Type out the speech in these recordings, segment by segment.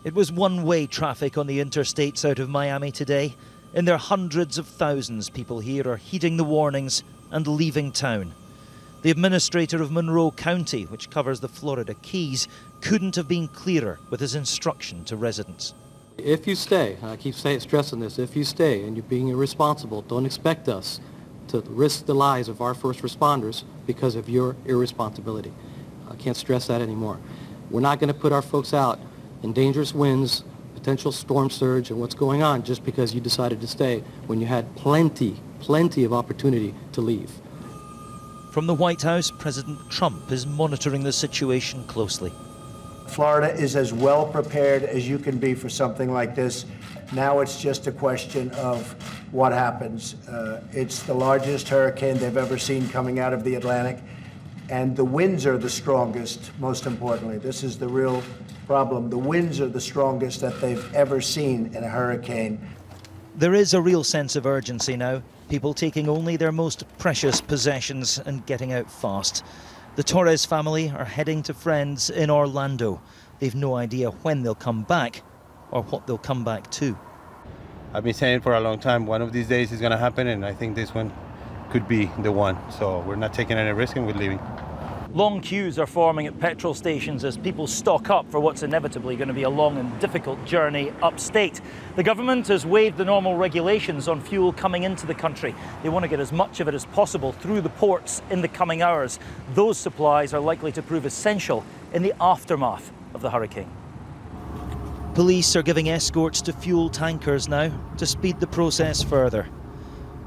It was one-way traffic on the interstates out of Miami today. In their hundreds of thousands, people here are heeding the warnings and leaving town. The administrator of Monroe County, which covers the Florida Keys, couldn't have been clearer with his instruction to residents. If you stay, I keep stressing this, if you stay and you're being irresponsible, don't expect us to risk the lives of our first responders because of your irresponsibility. I can't stress that anymore. We're not going to put our folks out in dangerous winds, potential storm surge, and what's going on just because you decided to stay when you had plenty of opportunity to leave. From the White House, President Trump is monitoring the situation closely. Florida is as well prepared as you can be for something like this. Now it's just a question of what happens. It's the largest hurricane they've ever seen coming out of the Atlantic, and the winds are the strongest, most importantly. This is the real problem. The winds are the strongest that they've ever seen in a hurricane. There is a real sense of urgency now, people taking only their most precious possessions and getting out fast. The Torres family are heading to friends in Orlando. They've no idea when they'll come back or what they'll come back to. I've been saying for a long time, one of these days is going to happen, and I think this one could be the one. So we're not taking any risk and we're leaving. Long queues are forming at petrol stations as people stock up for what's inevitably going to be a long and difficult journey upstate. The government has waived the normal regulations on fuel coming into the country. They want to get as much of it as possible through the ports in the coming hours. Those supplies are likely to prove essential in the aftermath of the hurricane. Police are giving escorts to fuel tankers now to speed the process further.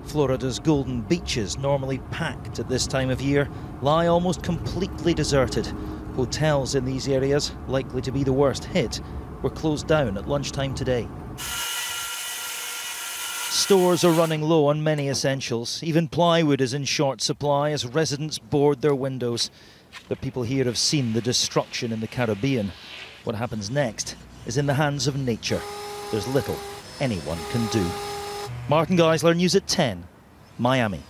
Florida's golden beaches, normally packed at this time of year, lie almost completely deserted. Hotels in these areas, likely to be the worst hit, were closed down at lunchtime today. Stores are running low on many essentials. Even plywood is in short supply as residents board their windows. But people here have seen the destruction in the Caribbean. What happens next is in the hands of nature. There's little anyone can do. Martin Geisler, News at 10, Miami.